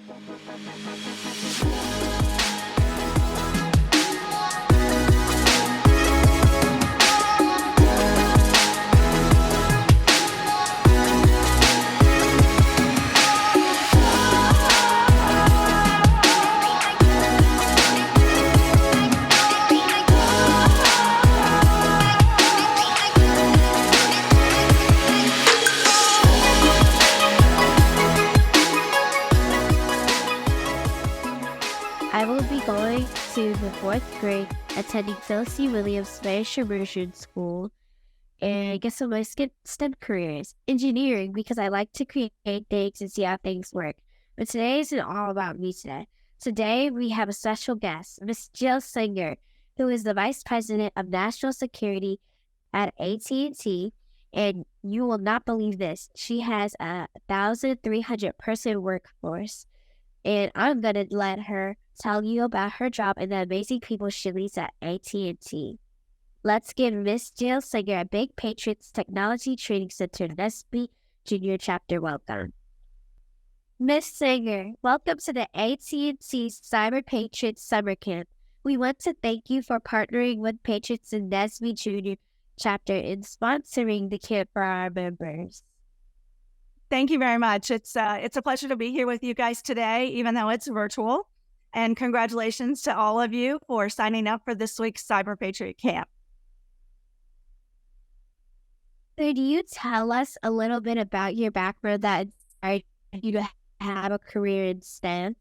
I will be going to the fourth grade, attending Phil C. Williams Spanish Immersion School, and get some of my STEM careers. Engineering, because I like to create things and see how things work. But today isn't all about me today. Today, we have a special guest, Miss Jill Singer, who is the Vice President of National Security at AT&T, and you will not believe this. She has a 1,300-person workforce, and I'm going to let her tell you about her job and the amazing people she leads at AT&T. Let's give Miss Jill Singer at Big Patriots Technology Training Center, Nesby Junior Chapter welcome. Miss Singer, welcome to the AT&T CyberPatriot Summer Camp. We want to thank you for partnering with Patriots and Nesby Junior Chapter in sponsoring the camp for our members. Thank you very much. It's a pleasure to be here with you guys today, even though it's virtual. And congratulations to all of you for signing up for this week's CyberPatriot Camp. Could you tell us a little bit about your background that inspired you to have a career in STEM?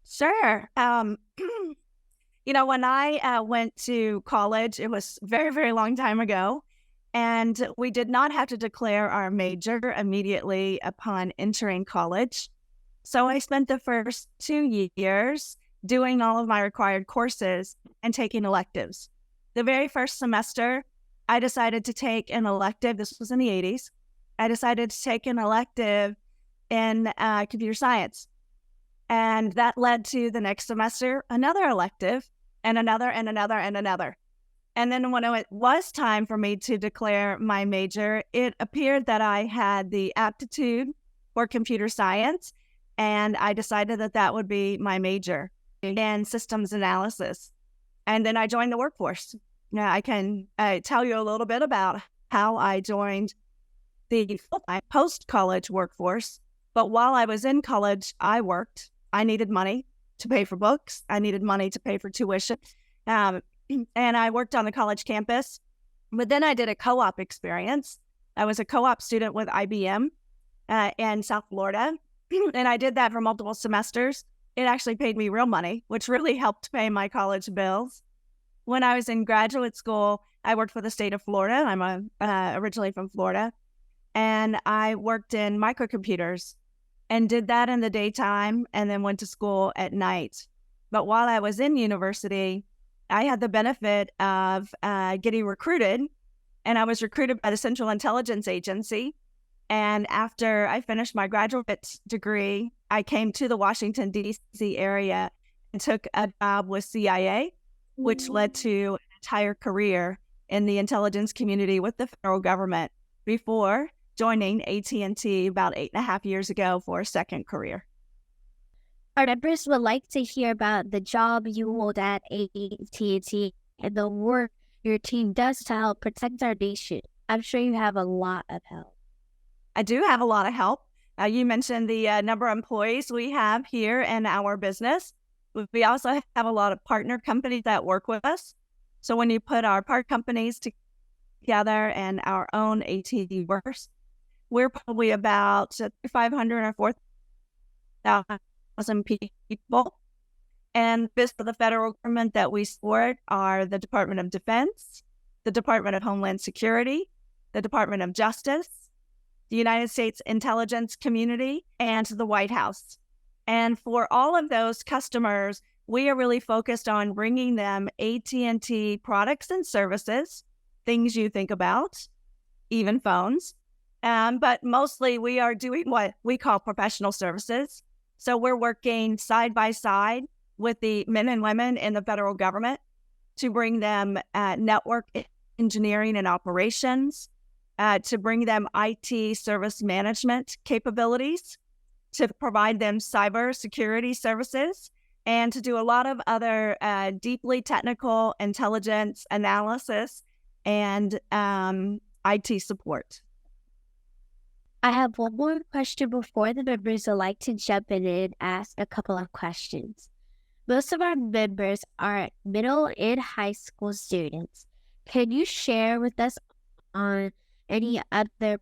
Sure. When I went to college, it was very, very long time ago. And we did not have to declare our major immediately upon entering college. So I spent the first 2 years doing all of my required courses and taking electives. The very first semester, I decided to take an elective. This was in the 80s. I decided to take an elective in computer science. And that led to the next semester, another elective, and another, and another, and another. And then when it was time for me to declare my major, it appeared that I had the aptitude for computer science, and I decided that that would be my major in systems analysis. And then I joined the workforce. Now, I can tell you a little bit about how I joined the post-college workforce. But while I was in college, I worked. I needed money to pay for books. I needed money to pay for tuition. And I worked on the college campus. But then I did a co-op experience. I was a co-op student with IBM in South Florida. And I did that for multiple semesters. It actually paid me real money, which really helped pay my college bills. When I was in graduate school, I worked for the state of Florida. I'm originally from Florida. And I worked in microcomputers and did that in the daytime and then went to school at night. But while I was in university, I had the benefit of getting recruited, and I was recruited by the Central Intelligence Agency. And after I finished my graduate degree, I came to the Washington, D.C. area and took a job with CIA, which led to an entire career in the intelligence community with the federal government before joining AT&T about 8.5 years ago for a second career. Our members would like to hear about the job you hold at AT&T and the work your team does to help protect our nation. I'm sure you have a lot of help. I do have a lot of help. You mentioned the number of employees we have here in our business. We also have a lot of partner companies that work with us. So when you put our part companies together and our own AT&T workers, we're probably about 500 or 4,000 people. And this for the federal government that we support are the Department of Defense, the Department of Homeland Security, the Department of Justice, the United States Intelligence Community, and the White House. And for all of those customers, we are really focused on bringing them AT&T products and services, things you think about, even phones. But mostly we are doing what we call professional services. So we're working side by side with the men and women in the federal government to bring them network engineering and operations, to bring them IT service management capabilities, to provide them cybersecurity services and to do a lot of other deeply technical intelligence analysis and IT support. I have one more question before the members would like to jump in and ask a couple of questions. Most of our members are middle and high school students. Can you share with us on any other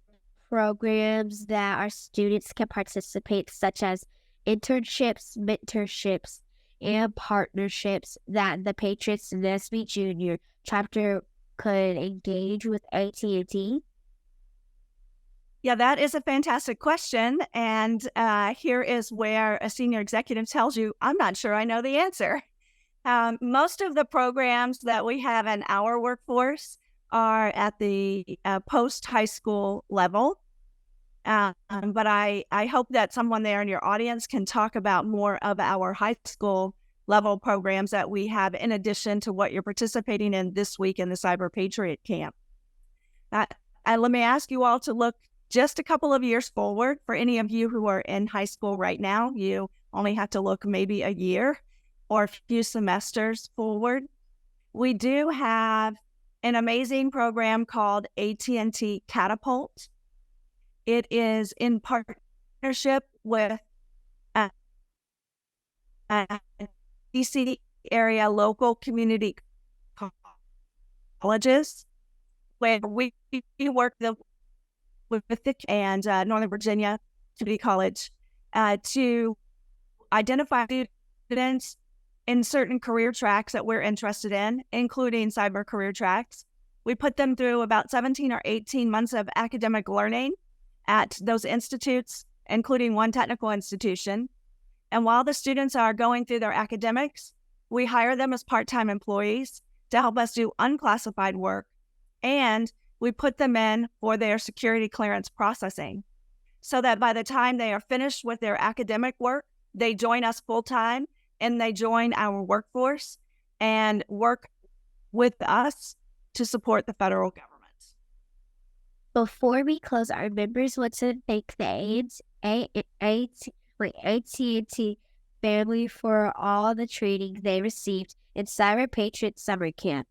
programs that our students can participate, such as internships, mentorships, and partnerships that the Patriots Nesby Jr. chapter could engage with AT&T? Yeah, that is a fantastic question. And here is where a senior executive tells you, I'm not sure I know the answer. Most of the programs that we have in our workforce are at the post-high school level. But I hope that someone there in your audience can talk about more of our high school level programs that we have in addition to what you're participating in this week in the CyberPatriot camp. Let me ask you all to look just a couple of years forward. For any of you who are in high school right now, you only have to look maybe a year or a few semesters forward. We do have an amazing program called AT&T Catapult. It is in partnership with DC area local community colleges, where we work with the and Northern Virginia Community College to identify students in certain career tracks that we're interested in, including cyber career tracks. We put them through about 17 or 18 months of academic learning at those institutes, including one technical institution. And while the students are going through their academics, we hire them as part-time employees to help us do unclassified work, and we put them in for their security clearance processing so that by the time they are finished with their academic work, they join us full-time and they join our workforce and work with us to support the federal government. Before we close, our members want to thank the AT&T family for all the training they received in Cyber Patriot Summer Camp.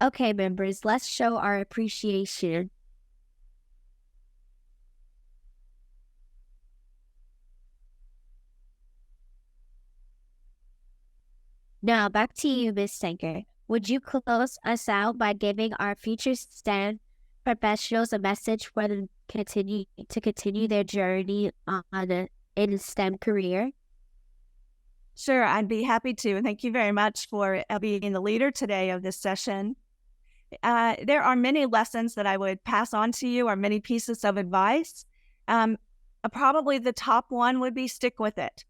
Okay, members, let's show our appreciation. Now, back to you, Ms. Sanger. Would you close us out by giving our future STEM professionals a message for them to continue their journey in a STEM career? Sure, I'd be happy to. And thank you very much for being the leader today of this session. There are many lessons that I would pass on to you, or many pieces of advice. Probably the top one would be stick with it.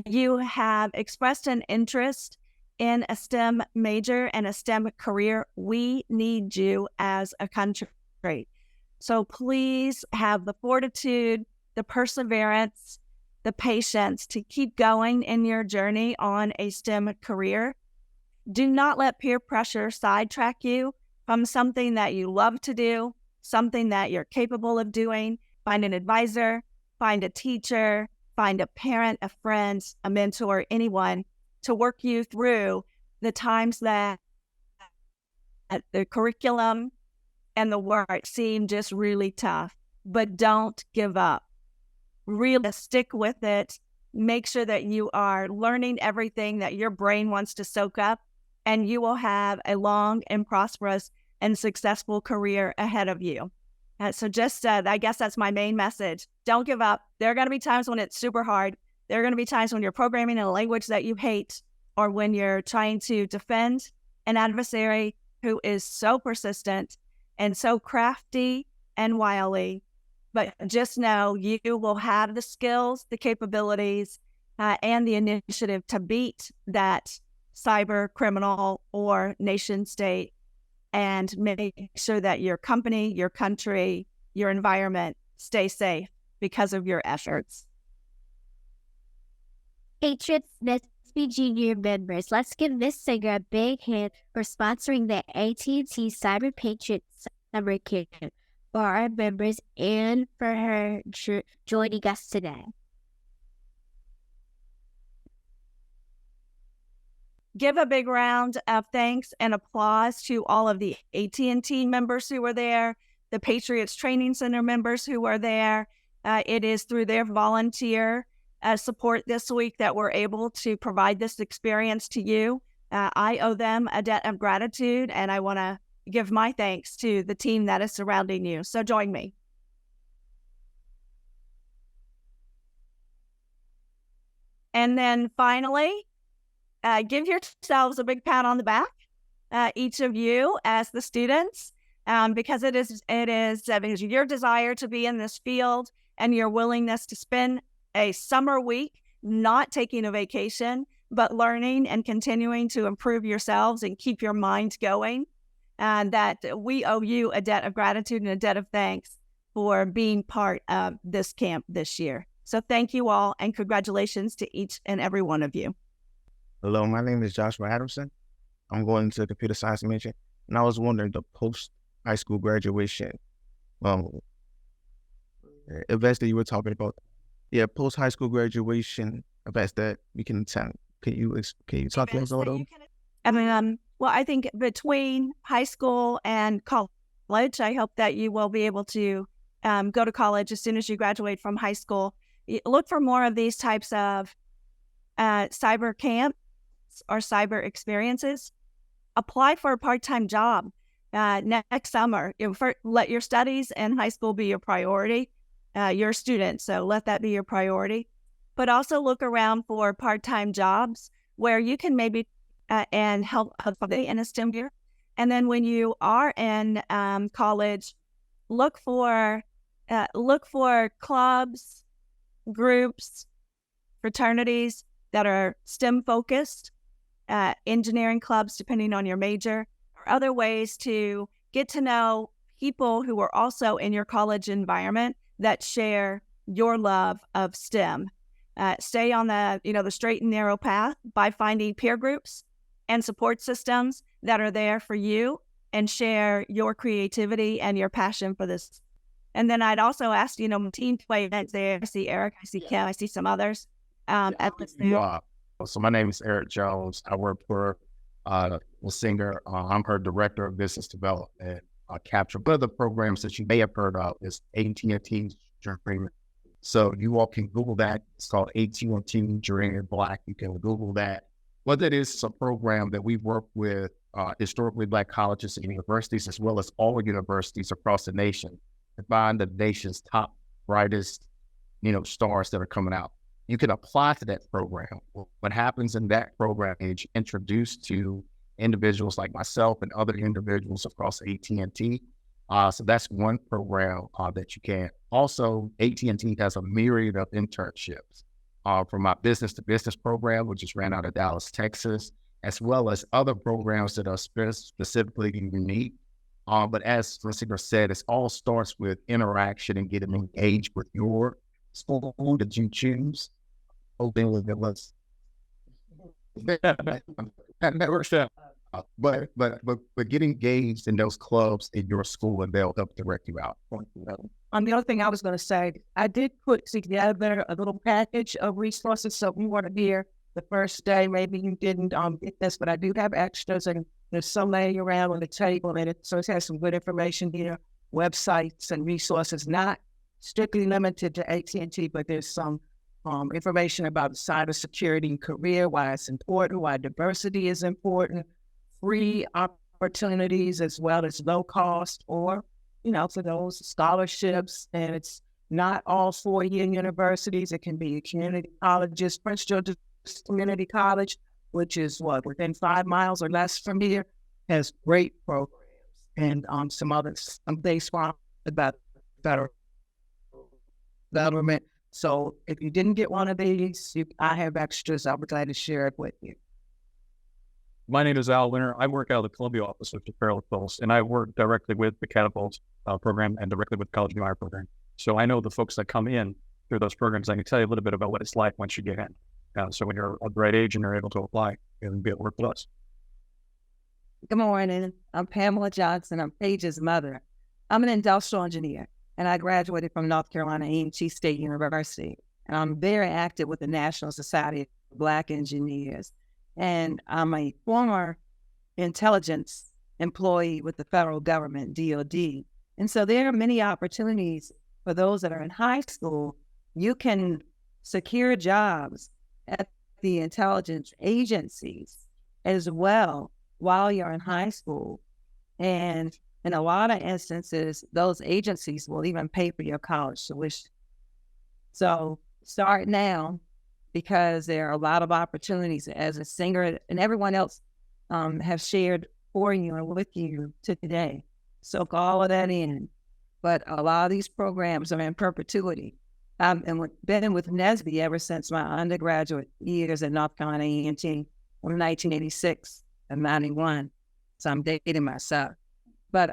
You have expressed an interest in a STEM major and a STEM career. We need you as a country. So please have the fortitude, the perseverance, the patience to keep going in your journey on a STEM career. Do not let peer pressure sidetrack you from something that you love to do, something that you're capable of doing. Find an advisor, find a teacher, find a parent, a friend, a mentor, anyone to work you through the times that the curriculum and the work seem just really tough. But don't give up. Really stick with it. Make sure that you are learning everything that your brain wants to soak up, and you will have a long and prosperous and successful career ahead of you. So just, I guess that's my main message. Don't give up. There are going to be times when it's super hard. There are going to be times when you're programming in a language that you hate, or when you're trying to defend an adversary who is so persistent and so crafty and wily. But just know you will have the skills, the capabilities, and the initiative to beat that cyber criminal or nation state, and make sure that your company, your country, your environment stay safe because of your efforts. Patriots Nesby Jr. members, let's give Miss Singer a big hand for sponsoring the AT&T Cyber Patriot Summer Camp for our members and for her joining us today. give a big round of thanks and applause to all of the AT&T members who were there, the Patriots Training Center members who were there. It is through their volunteer support this week that we're able to provide this experience to you. I owe them a debt of gratitude, and I want to give my thanks to the team that is surrounding you. So join me. And then finally, give yourselves a big pat on the back, each of you as the students, because it is because your desire to be in this field and your willingness to spend a summer week not taking a vacation, but learning and continuing to improve yourselves and keep your mind going, that we owe you a debt of gratitude and a debt of thanks for being part of this camp this year. So thank you all, and congratulations to each and every one of you. Hello, my name is Joshua Adamson. I'm going to computer science major, and I was wondering the post-high school graduation events that you were talking about. Yeah, post-high school graduation events that we can attend. Can you talk to us about those? Well, I think between high school and college, I hope that you will be able to go to college as soon as you graduate from high school. Look for more of these types of cyber camps or cyber experiences. Apply for a part-time job next summer. Let your studies in high school be your priority. You're a student, so let that be your priority. But also look around for part-time jobs where you can maybe and help in a STEM year. And then when you are in college, look for clubs, groups, fraternities that are STEM focused, engineering clubs, depending on your major, or other ways to get to know people who are also in your college environment that share your love of STEM. Stay on the straight and narrow path by finding peer groups and support systems that are there for you and share your creativity and your passion for this. And then I'd also ask, team play events there. I see Eric, I see Kim, I see some others. So my name is Eric Jones. I work for a singer. I'm her director of business development. Capture. One of the programs that you may have heard of is AT&T Dream. So you all can Google that. It's called AT&T Dream Black. You can Google that. What that is a program that we work with historically Black colleges and universities, as well as all universities across the nation, to find the nation's top, brightest, stars that are coming out. You can apply to that program. What happens in that program is introduced to individuals like myself and other individuals across AT&T. So that's one program that you can. Also, AT&T has a myriad of internships from my business to business program, which is ran out of Dallas, Texas, as well as other programs that are specifically unique. But as Rosinger said, it all starts with interaction and getting engaged with your school that you choose. Hoping with it was that works out. But get engaged in those clubs in your school, and they'll help direct you out. The other thing I was going to say, I did put together a little package of resources. So if you want to hear the first day, maybe you didn't get this, but I do have extras, and there's some laying around on the table, and so it has some good information here, websites and resources, not strictly limited to AT&T, but there's some information about cybersecurity and career, why it's important, why diversity is important, free opportunities as well as low cost, or, for those scholarships. And it's not all 4-year universities. It can be community colleges. Prince George's Community College, which is within 5 miles or less from here, has great programs. And some things about federal government. So if you didn't get one of these, I have extras. I'll be glad to share it with you. My name is Al Winter. I work out of the Columbia office of the Parallel Pulse, and I work directly with the Catapult program and directly with the College New Hire program. So I know the folks that come in through those programs. I can tell you a little bit about what it's like once you get in. So when you're of the right age and you're able to apply, you'll be able to work with us. Good morning. I'm Pamela Johnson. I'm Paige's mother. I'm an industrial engineer, and I graduated from North Carolina A&T State University. And I'm very active with the National Society of Black Engineers. And I'm a former intelligence employee with the federal government, DOD. And so there are many opportunities for those that are in high school. You can secure jobs at the intelligence agencies as well while you're in high school. And in a lot of instances, those agencies will even pay for your college tuition. So start now, because there are a lot of opportunities as a singer, and everyone else have shared for you and with you today. Soak all of that in. But a lot of these programs are in perpetuity. Been with NSBE ever since my undergraduate years at North Carolina A&T from 1986 and 91. So I'm dating myself. But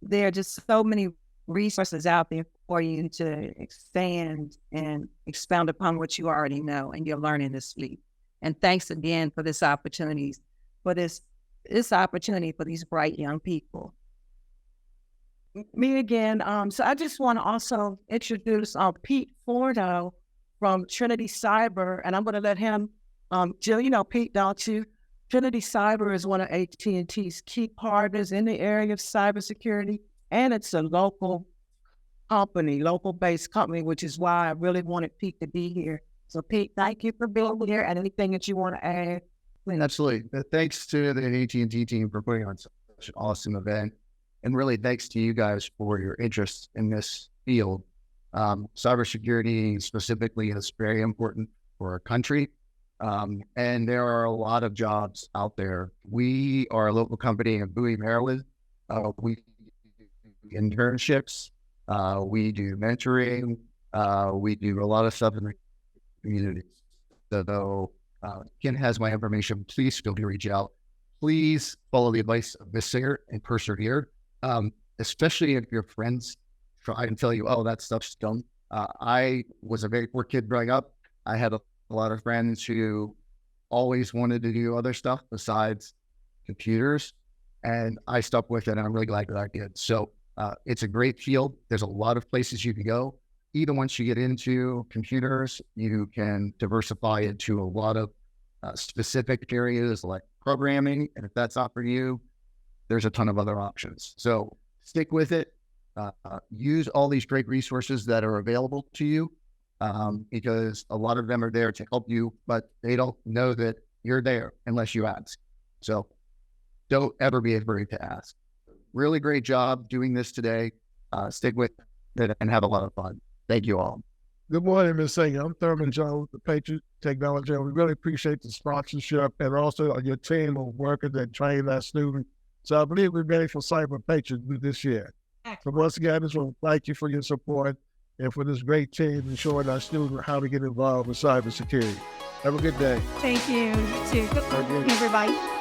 there are just so many resources out there for you to expand and expound upon what you already know and you're learning this week. And thanks again for this opportunity, for this opportunity for these bright young people. Me again. So I just want to also introduce Pete Fordo from Trinity Cyber, and I'm going to let him, Jill, you know Pete, don't you? Trinity Cyber is one of AT&T's key partners in the area of cybersecurity, and it's a local-based company, which is why I really wanted Pete to be here. So Pete, thank you for being here, and anything that you want to add. Absolutely. Thanks to the AT&T team for putting on such an awesome event. And really thanks to you guys for your interest in this field. Cybersecurity specifically is very important for our country. And there are a lot of jobs out there. We are a local company in Bowie, Maryland. We do internships. We do mentoring. We do a lot of stuff in the community. So Ken has my information. Please feel free to reach out. Please follow the advice of Miss Singer and persevere. Especially if your friends try and tell you, oh, that stuff's dumb. I was a very poor kid growing up. I had a lot of friends who always wanted to do other stuff besides computers, and I stuck with it, and I'm really glad that I did. So it's a great field. There's a lot of places you can go. Even once you get into computers, you can diversify into a lot of specific areas like programming, and if that's not for you, there's a ton of other options. So stick with it. Use all these great resources that are available to you, because a lot of them are there to help you, but they don't know that you're there unless you ask. So don't ever be afraid to ask. Really great job doing this today. Stick with it and have a lot of fun. Thank you all. Good morning, Ms. Singer. I'm Thurman Jones with the Patriots Technology. We really appreciate the sponsorship and also your team of workers that train our students. So I believe we're ready for CyberPatriot this year. So once again, I just want to thank you for your support and for this great team and showing our students how to get involved with cybersecurity. Have a good day. Thank you. You too. Good morning, everybody.